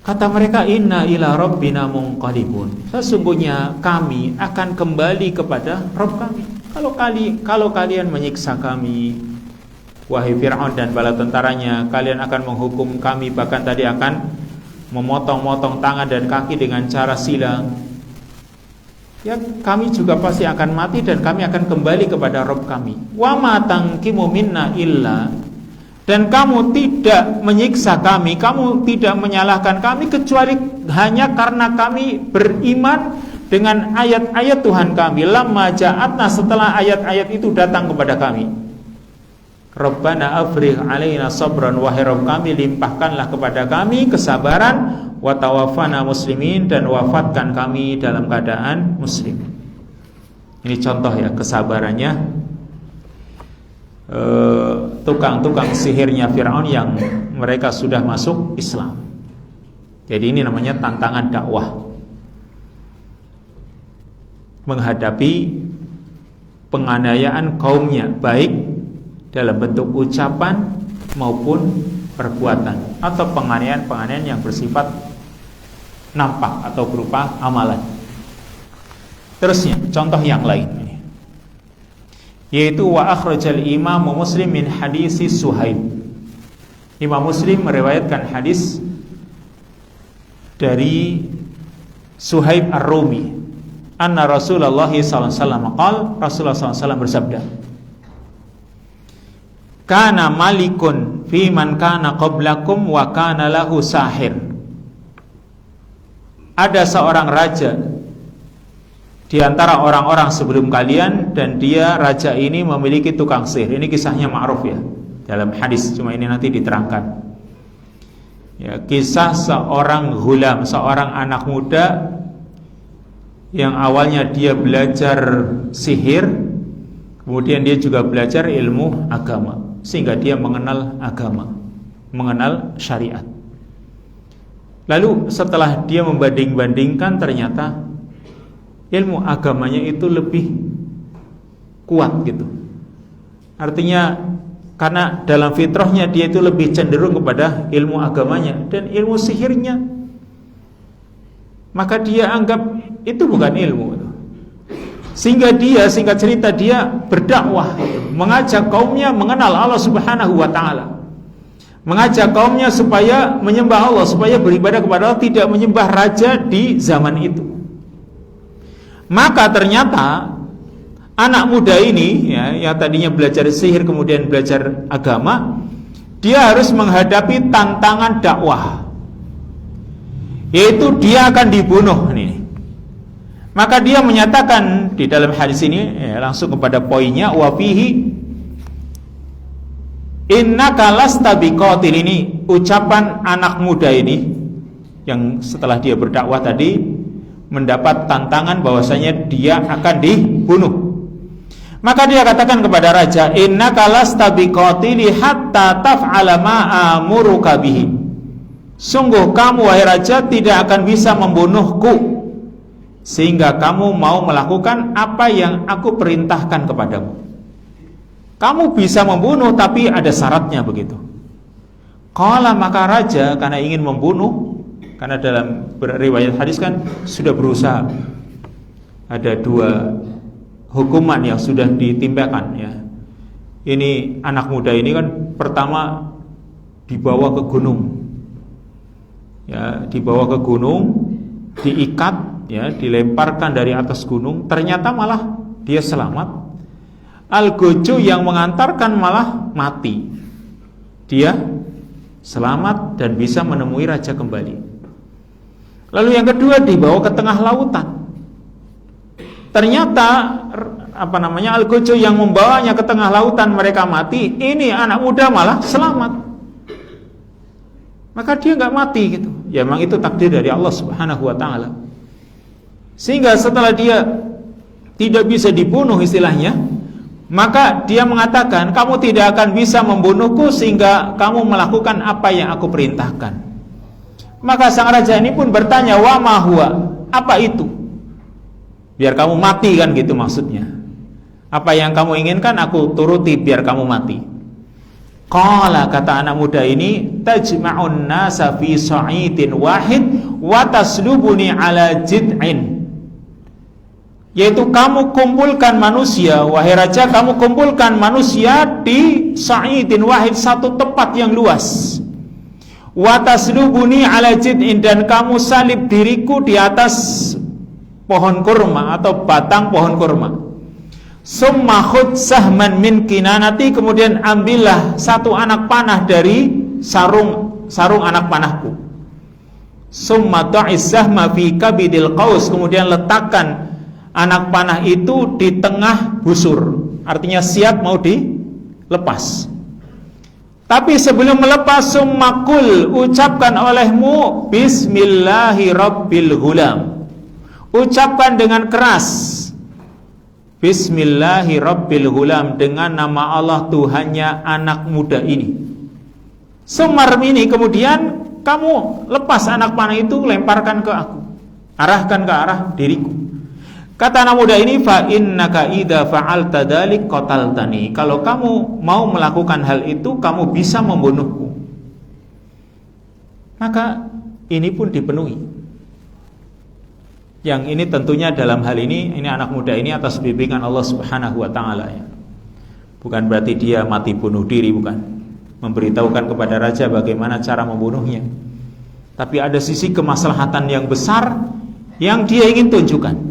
S1: Kata mereka, inna ila rabbina munqalibun, sesungguhnya kami akan kembali kepada Rabb kami. Kalau kalian menyiksa kami, wahai Fir'aun dan bala tentaranya, kalian akan menghukum kami, bahkan tadi akan memotong-motong tangan dan kaki dengan cara silang, ya kami juga pasti akan mati dan kami akan kembali kepada Rabb kami. Wa ma tanqimu minna illa, dan kamu tidak menyiksa kami, kamu tidak menyalahkan kami kecuali hanya karena kami beriman dengan ayat-ayat Tuhan kami. Lamma ja'atna, setelah ayat-ayat itu datang kepada kami. Rabbana afrigh alaina sabran, wahai Rabb kami, limpahkanlah kepada kami kesabaran, wa tawaffana muslimin, dan wafatkan kami dalam keadaan muslim. Ini contoh ya kesabarannya tukang-tukang sihirnya Fir'aun yang mereka sudah masuk Islam. Jadi ini namanya tantangan dakwah, menghadapi penganiayaan kaumnya, baik dalam bentuk ucapan maupun perbuatan, atau penganiayaan yang bersifat nampak atau berupa amalan. Terusnya contoh yang lain, yaitu wa akhrajal Imam Muslim min hadisi Suhaib. Imam Muslim meriwayatkan hadis dari Suhaib Ar-Rumi, anna Rasulullah sallallahu alaihi wasallam qala, Rasulullah sallallahu alaihi wasallam bersabda, kana malikun fi man kana qablakum wa kana lahu sahir. Ada seorang raja di antara orang-orang sebelum kalian, dan dia raja ini memiliki tukang sihir. Ini kisahnya ma'ruf ya dalam hadis, cuma ini nanti diterangkan. Ya, kisah seorang ghulam, seorang anak muda yang awalnya dia belajar sihir, kemudian dia juga belajar ilmu agama, sehingga dia mengenal agama, mengenal syariat. Lalu setelah dia membanding-bandingkan, ternyata ilmu agamanya itu lebih kuat gitu. Artinya karena dalam fitrahnya dia itu lebih cenderung kepada ilmu agamanya dan ilmu sihirnya, maka dia anggap itu bukan ilmu. Sehingga dia, singkat cerita, dia berdakwah, mengajak kaumnya mengenal Allah Subhanahu wa taala, mengajak kaumnya supaya menyembah Allah, supaya beribadah kepada Allah, tidak menyembah raja di zaman itu. Maka ternyata anak muda ini ya, yang tadinya belajar sihir kemudian belajar agama, dia harus menghadapi tantangan dakwah, yaitu dia akan dibunuh ini. Maka dia menyatakan di dalam hadis ini ya, langsung kepada poinnya, wa fihi innaka lasta biqatil. Ini ucapan anak muda ini yang setelah dia berdakwah tadi mendapat tantangan bahwasanya dia akan dibunuh. Maka dia katakan kepada raja, innaka lasta biqatili hatta taf'ala ma amuruka bihi. Sungguh kamu wahai raja tidak akan bisa membunuhku sehingga kamu mau melakukan apa yang aku perintahkan kepadamu. Kamu bisa membunuh, tapi ada syaratnya begitu. Qala, maka raja karena ingin membunuh, karena dalam riwayat hadis kan sudah berusaha, ada 2 hukuman yang sudah ditimbakan ya. Ini anak muda ini kan pertama dibawa ke gunung, ya, dibawa ke gunung, diikat, ya, dilemparkan dari atas gunung. Ternyata malah dia selamat. Algojo yang mengantarkan malah mati. Dia selamat dan bisa menemui raja kembali. Lalu yang kedua dibawa ke tengah lautan. Ternyata Algojo yang membawanya ke tengah lautan mereka mati. Ini anak muda malah selamat. Maka dia nggak mati gitu. Ya memang itu takdir dari Allah Subhanahu wa taala. Sehingga setelah dia tidak bisa dibunuh istilahnya, maka dia mengatakan, kamu tidak akan bisa membunuhku sehingga kamu melakukan apa yang aku perintahkan. Maka sang raja ini pun bertanya, wa ma huwa, apa itu? Biar kamu mati kan gitu maksudnya. Apa yang kamu inginkan aku turuti biar kamu mati. Qala, kata anak muda ini, tajma'un nasa fi sa'idin wahid wa taslubuni ala jid'in. Yaitu kamu kumpulkan manusia, wahai raja, kamu kumpulkan manusia di sa'idin wahid, satu tempat yang luas. Wa taslubuni ala jid'in, dan kamu salib diriku di atas pohon kurma atau batang pohon kurma. Summa khud sahman min kinanati, kemudian ambillah satu anak panah dari sarung anak panahku. Summa ta'iz sahma fi kabidil qaus, kemudian letakkan anak panah itu di tengah busur, artinya siap mau dilepas. Tapi sebelum melepas, summakul, ucapkan olehmu bismillahi rabbil ghulam, ucapkan dengan keras bismillahi rabbil ghulam, dengan nama Allah Tuhannya anak muda ini. Sumarmini, kemudian kamu lepas anak panah itu, lemparkan ke aku, arahkan ke arah diriku. Kata anak muda ini, fa innaka idza fa'alta dzalik qataltani, kalau kamu mau melakukan hal itu kamu bisa membunuhku. Maka ini pun dipenuhi. Yang ini tentunya dalam hal ini anak muda ini atas bimbingan Allah Subhanahu wa taala ya. Bukan berarti dia mati bunuh diri, bukan. Memberitahukan kepada raja bagaimana cara membunuhnya. Tapi ada sisi kemaslahatan yang besar yang dia ingin tunjukkan.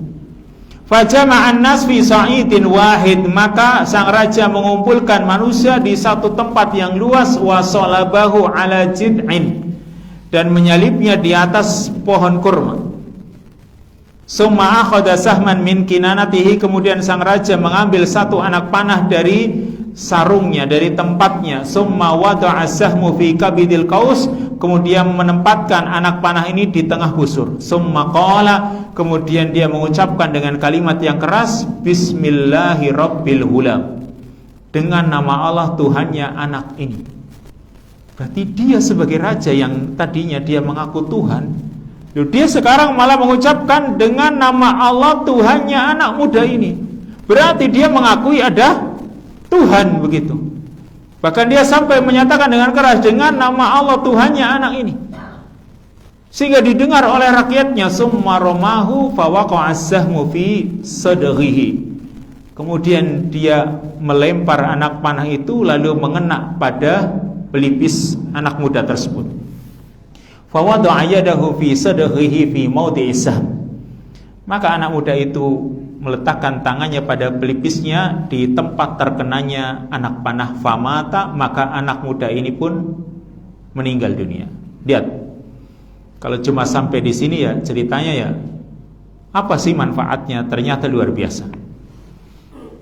S1: Fajama'an nas fi sa'idin wahid, maka sang raja mengumpulkan manusia di satu tempat yang luas, wa salabahu ala jid'in, dan menyalibnya di atas pohon kurma. Summa akhadha sahman min kinanatihi, kemudian sang raja mengambil satu anak panah dari sarungnya, dari tempatnya. Summa wada'a sahmu fi kabidil qaus, kemudian menempatkan anak panah ini di tengah busur. Summa qala, kemudian dia mengucapkan dengan kalimat yang keras, bismillahi rabbil ghulam, dengan nama Allah Tuhannya anak ini. Berarti dia sebagai raja yang tadinya dia mengaku Tuhan, dia sekarang malah mengucapkan dengan nama Allah Tuhannya anak muda ini. Berarti dia mengakui ada Tuhan begitu. Bahkan dia sampai menyatakan dengan keras dengan nama Allah Tuhannya anak ini, sehingga didengar oleh rakyatnya. Summa ramahu fawaqa'a as-sahmu fi sadghihi, kemudian dia melempar anak panah itu lalu mengena pada pelipis anak muda tersebut. Fawada'a yadahu fi sadghihi fi mawdi'is sahm, maka anak muda itu meletakkan tangannya pada pelipisnya di tempat terkenanya anak panah. Famata, maka anak muda ini pun meninggal dunia. Lihat, kalau cuma sampai di sini ya ceritanya ya, apa sih manfaatnya? Ternyata luar biasa.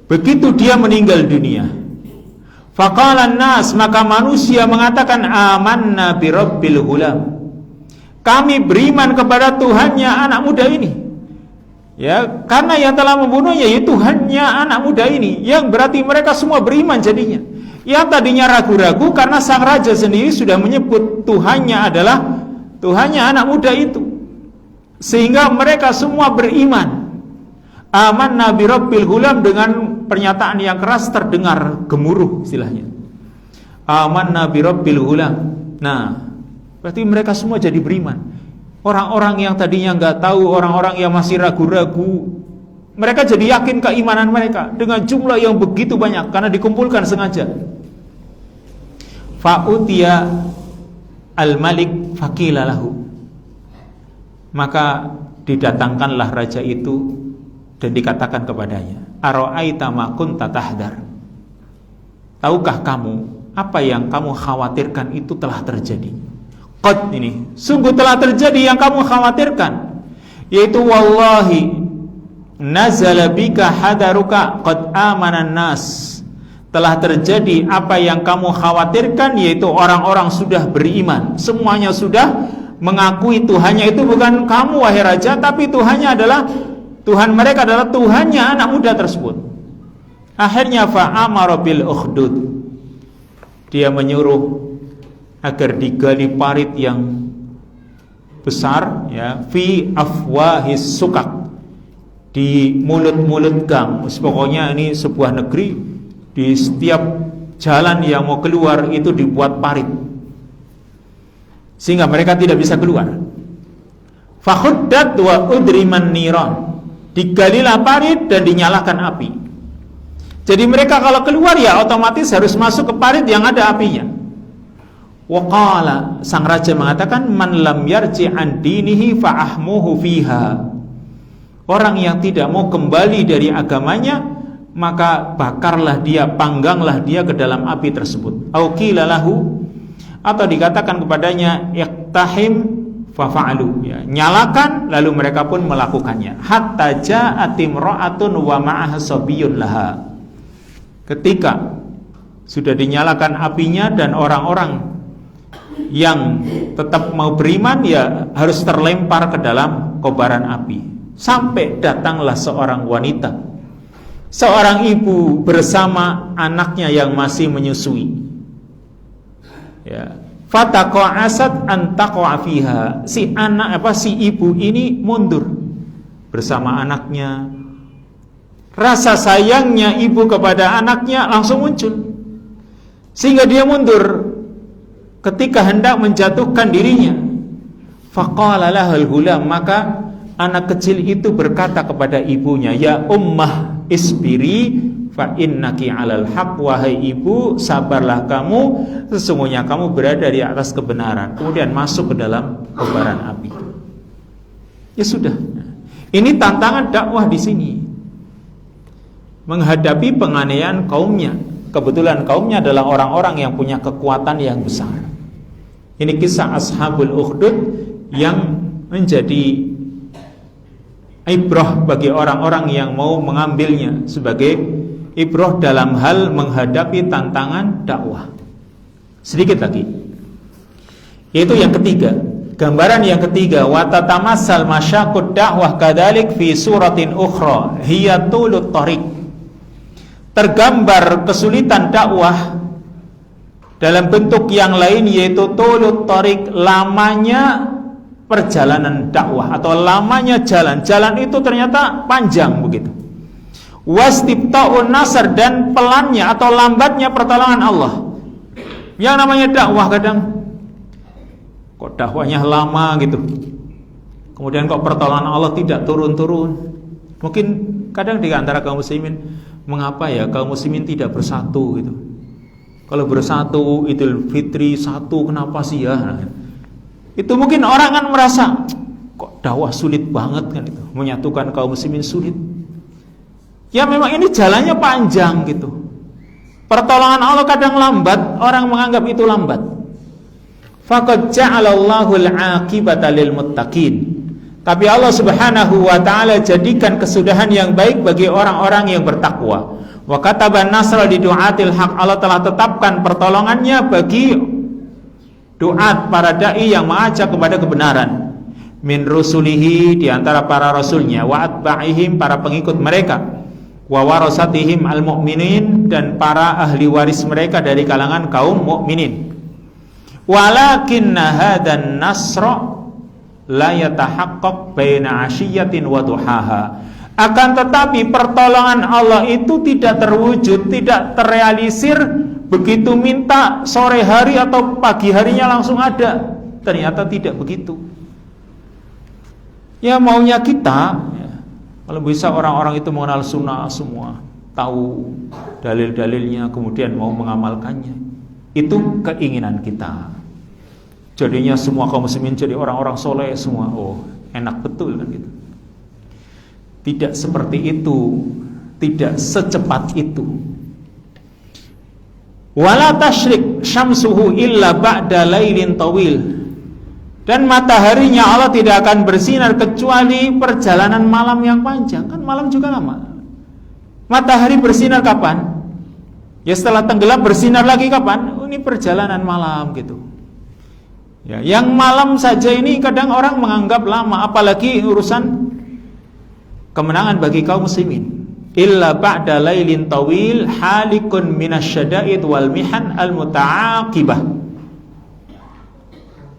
S1: Begitu dia meninggal dunia, faqalan nas, maka manusia mengatakan, amanna bi rabbil ghulam, kami beriman kepada Tuhannya anak muda ini. Ya, karena yang telah membunuhnya yaitu Tuhannya anak muda ini, yang berarti mereka semua beriman jadinya. Yang tadinya ragu-ragu karena sang raja sendiri sudah menyebut Tuhannya adalah Tuhannya anak muda itu. sehingga mereka semua beriman. Amanna bi rabbil ghulam, dengan pernyataan yang keras terdengar gemuruh istilahnya. Amanna bi rabbil ghulam. Nah, berarti mereka semua jadi beriman. Orang-orang yang tadinya nggak tahu, orang-orang yang masih ragu-ragu, mereka jadi yakin keimanan mereka dengan jumlah yang begitu banyak karena dikumpulkan sengaja. Fa'utiya al-malik faqila lahu, maka didatangkanlah raja itu dan dikatakan kepadanya, ara'aita ma kunta tahdhar, tahukah kamu apa yang kamu khawatirkan itu telah terjadi. Qad, ini sungguh telah terjadi yang kamu khawatirkan, yaitu wallahi nazala bika hadaruka qad amanan nas, telah terjadi apa yang kamu khawatirkan, yaitu orang-orang sudah beriman, semuanya sudah mengakui Tuhannya itu bukan kamu wahai raja, tapi Tuhannya adalah Tuhan mereka adalah Tuhannya anak muda tersebut. Akhirnya fa'amara bil ukhdud, dia menyuruh agar digali parit yang besar, ya, fi afwahis sukak, di mulut-mulut gang. Pokoknya ini sebuah negeri, di setiap jalan yang mau keluar itu dibuat parit sehingga mereka tidak bisa keluar. Fakhuddat wa udriman niran, digalilah parit dan dinyalakan api. Jadi mereka kalau keluar ya otomatis harus masuk ke parit yang ada apinya. Waqala, sang raja mengatakan, man lam yarji an dinihi fa ahmuhu fiha, orang yang tidak mau kembali dari agamanya, maka bakarlah dia, pangganglah dia ke dalam api tersebut. Au qila lahu, atau dikatakan kepadanya, iqtahim fafa'alu, ya, nyalakan, lalu mereka pun melakukannya. Hatta ja'at imra'atun wa ma'aha sabiyyun laha, ketika sudah dinyalakan apinya dan orang-orang yang tetap mau beriman ya harus terlempar ke dalam kobaran api, sampai datanglah seorang wanita, seorang ibu bersama anaknya yang masih menyusui, ya. Fataqa'asat an taqa'a fiha, si ibu ini mundur bersama anaknya. Rasa sayangnya ibu kepada anaknya langsung muncul, sehingga dia mundur ketika hendak menjatuhkan dirinya. Faqala lahal ghulam, maka anak kecil itu berkata kepada ibunya, ya ummah isbiri fa innaki 'alal haq, wahai ibu, sabarlah kamu, sesungguhnya kamu berada di atas kebenaran. Kemudian masuk ke dalam kobaran api. Ya sudah. Ini tantangan dakwah di sini. Menghadapi penganiayaan kaumnya. Kebetulan kaumnya adalah orang-orang yang punya kekuatan yang besar. Ini kisah Ashabul Ukhdud yang menjadi ibrah bagi orang-orang yang mau mengambilnya sebagai ibrah dalam hal menghadapi tantangan dakwah. Sedikit lagi, yaitu yang ketiga, gambaran yang ketiga, wa tatamassal masyaqqud dakwah kadzalik fi suratin ukhra hiya tulut thariq. Tergambar kesulitan dakwah dalam bentuk yang lain, yaitu tulut thariq, lamanya perjalanan dakwah atau lamanya jalan. Jalan itu ternyata panjang begitu. Wastibta'un nasr, dan pelannya atau lambatnya pertolongan Allah. Yang namanya dakwah kadang kok dakwahnya lama gitu, kemudian kok pertolongan Allah tidak turun-turun. Mungkin kadang di antara kaum muslimin, mengapa ya kaum muslimin tidak bersatu gitu? Kalau bersatu Idul Fitri satu, kenapa sih ya? Nah, itu mungkin orang kan merasa kok dakwah sulit banget kan, itu menyatukan kaum muslimin sulit. Ya memang ini jalannya panjang gitu. Pertolongan Allah kadang lambat, orang menganggap itu lambat. Faqad ja'alallahu al-'aqibata lil muttaqin. Tapi Allah Subhanahu wa taala jadikan kesudahan yang baik bagi orang-orang yang bertakwa. Wa kataban nasra li du'atil haq, Allah telah tetapkan pertolongannya bagi duat, para dai yang mengajak kepada kebenaran. Min rusulihi, di antara para rasulnya, wa atba'ihim, para pengikut mereka, wa warasatihim al-mu'minin, dan para ahli waris mereka dari kalangan kaum mukminin. Walakinna hadan nasra la yatahaqqaq baina 'ashiyyatin wa duhaha. Akan tetapi pertolongan Allah itu tidak terwujud, tidak terrealisir begitu minta sore hari atau pagi harinya langsung ada. Ternyata tidak begitu. Ya maunya kita ya, kalau bisa orang-orang itu mengenal sunnah semua, tahu dalil-dalilnya, kemudian mau mengamalkannya. Itu keinginan kita. Jadinya semua kaum muslimin jadi orang-orang soleh semua. Oh, enak betul kan gitu. Tidak seperti itu, tidak secepat itu. Wala tasyrik syamsuhu illa ba'da lailin tawil. Dan mataharinya Allah tidak akan bersinar kecuali perjalanan malam yang panjang. Kan malam juga lama. Matahari bersinar kapan? Ya setelah tenggelam bersinar lagi kapan? Oh, ini perjalanan malam gitu. Ya, yang malam saja ini kadang orang menganggap lama, apalagi urusan kemenangan bagi kaum muslimin. Illa ba'da lailin tawil halikun minasyada'id wal mihan al muta'aqibah.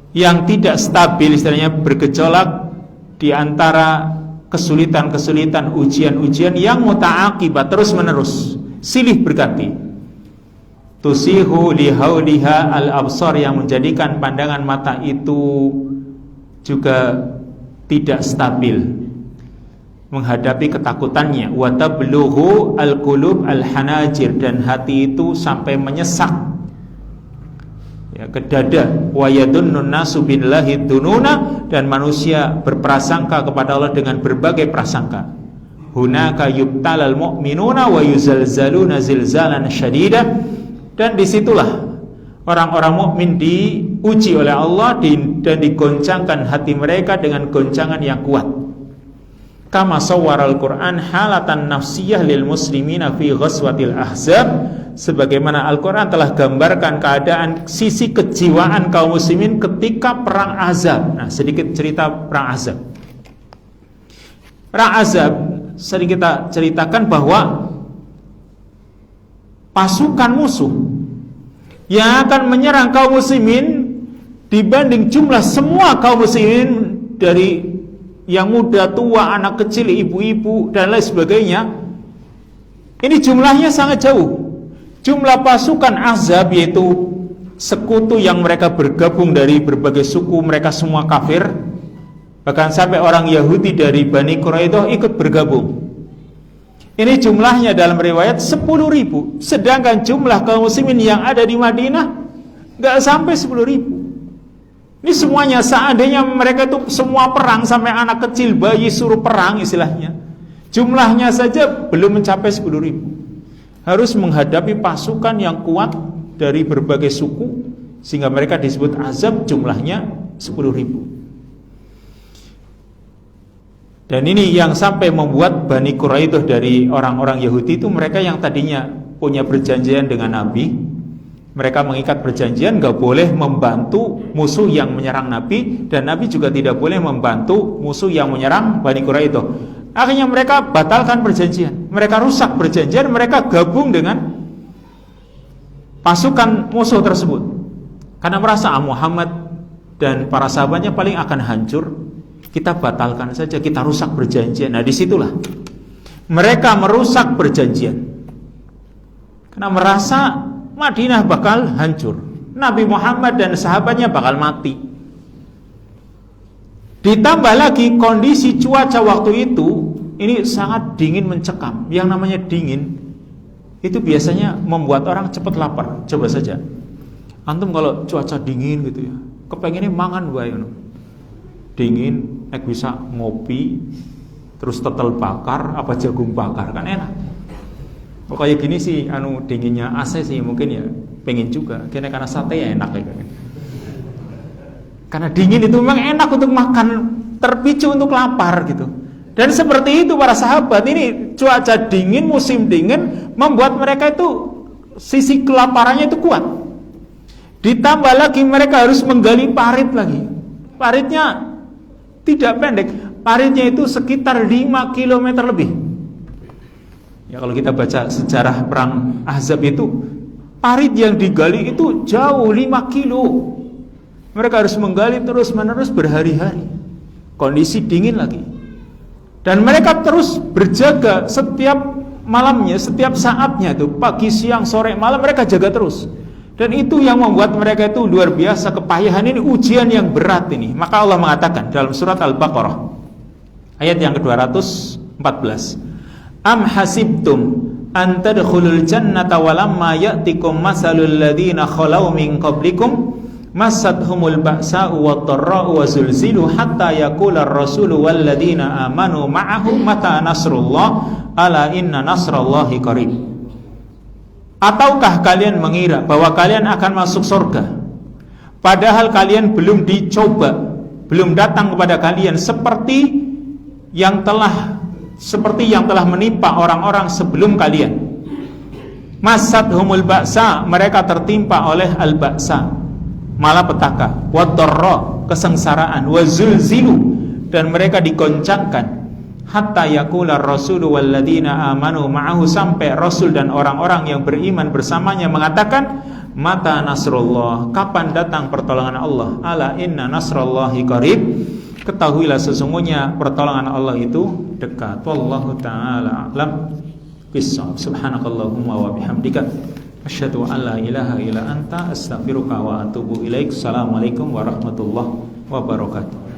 S1: Yang tidak stabil, istilahnya bergejolak di antara kesulitan-kesulitan, ujian-ujian yang muta'aqibah, terus menerus, silih berganti. Tusihu lihauliha al-absar, yang menjadikan pandangan mata itu juga tidak stabil menghadapi ketakutannya. Wa tablughu al-qulub al-hanajir, dan hati itu sampai menyesak ya, ke dada. Wa yadunnun nasu billahi dununa, dan manusia berprasangka kepada Allah dengan berbagai prasangka. Hunaka yubtalal mu'minuna wa yuzalzaluna zilzalan syadida, dan disitulah orang-orang mukmin diuji oleh Allah dan digoncangkan hati mereka dengan goncangan yang kuat. Kama sawwaral Quran halatan nafsiyah lil muslimina fi ghazwatil ahzab, sebagaimana Al-Quran telah gambarkan keadaan sisi kejiwaan kaum muslimin ketika perang Ahzab. Nah, sedikit cerita perang Ahzab. Perang Ahzab sering kita ceritakan bahwa pasukan musuh yang akan menyerang kaum muslimin dibanding jumlah semua kaum muslimin, dari yang muda, tua, anak kecil, ibu-ibu dan lain sebagainya, ini jumlahnya sangat jauh. Jumlah pasukan Ahzab, yaitu sekutu yang mereka bergabung dari berbagai suku, mereka semua kafir, bahkan sampai orang Yahudi dari Bani Quraidah ikut bergabung. Ini jumlahnya dalam riwayat 10.000, sedangkan jumlah kaum muslimin yang ada di Madinah nggak sampai 10.000. Ini semuanya, seandainya mereka itu semua perang, sampai anak kecil, bayi suruh perang istilahnya, jumlahnya saja belum mencapai 10.000. Harus menghadapi pasukan yang kuat dari berbagai suku, sehingga mereka disebut Ahzab, jumlahnya 10.000. Dan ini yang sampai membuat Bani Quraidah dari orang-orang Yahudi itu, mereka yang tadinya punya perjanjian dengan Nabi, mereka mengikat perjanjian gak boleh membantu musuh yang menyerang Nabi, dan Nabi juga tidak boleh membantu musuh yang menyerang Bani Quraidah. Akhirnya mereka batalkan perjanjian, mereka rusak perjanjian, mereka gabung dengan pasukan musuh tersebut karena merasa Muhammad dan para sahabatnya paling akan hancur. Kita batalkan saja, kita rusak perjanjian. Nah, disitulah mereka merusak perjanjian karena merasa Madinah bakal hancur, Nabi Muhammad dan sahabatnya bakal mati. Ditambah lagi kondisi cuaca waktu itu ini sangat dingin mencekam. Yang namanya dingin itu biasanya membuat orang cepat lapar. Coba saja antum kalau cuaca dingin gitu ya, kepengennya mangan wae ngono. Dingin, nek bisa ngopi, terus tetel bakar apa jagung bakar, kan enak. Kayak gini sih, dinginnya AC sih mungkin ya pengen juga. Karena sate ya enak ya. Karena dingin itu memang enak untuk makan, terpicu untuk lapar gitu. Dan seperti itu para sahabat, ini cuaca dingin, musim dingin membuat mereka itu sisi kelaparannya itu kuat. Ditambah lagi mereka harus menggali parit lagi. Paritnya tidak pendek, paritnya itu sekitar 5 km lebih. Ya, kalau kita baca sejarah perang Ahzab itu, parit yang digali itu jauh 5 kilo. Mereka harus menggali terus-menerus berhari-hari. kondisi dingin lagi. Dan mereka terus berjaga setiap malamnya, setiap saatnya tuh, pagi, siang, sore, malam mereka jaga terus. Dan itu yang membuat mereka itu luar biasa kepayahan, ini ujian yang berat ini. Maka Allah mengatakan dalam surat Al-Baqarah ayat yang ke-214, Am hasibtum an tadkhulul jannata walamma ya'tikum masalul ladzina khalau min qablikum massathumul ba'sa'u wadh-dharra'u wazulzilu hatta yaqula ar-rasulu wal ladzina amanu ma'ahu mata nasrullah ala inna nasrallahi qarib. Ataukah kalian mengira bahwa kalian akan masuk surga padahal kalian belum dicoba, belum datang kepada kalian seperti yang telah menimpa orang-orang sebelum kalian. Masathumul ba'sa, mereka tertimpa oleh al-ba'sa, malapetaka, wadh-dharra, kesengsaraan, wazulzilu, dan mereka digoncangkan, hatta yaqula ar-rasulu walladzina amanu ma'ahu, sampai Rasul dan orang-orang yang beriman bersamanya mengatakan, mata nasrullah, kapan datang pertolongan Allah, ala inna nasrallahi qarib, ketahuilah sesungguhnya pertolongan Allah itu dekat. Wallahu ta'ala a'lam bissawab. Subhanakallahumma wa bihamdika asyhadu an la ilaha illa anta astaghfiruka wa atubu ilaik. Assalamualaikum warahmatullahi wabarakatuh.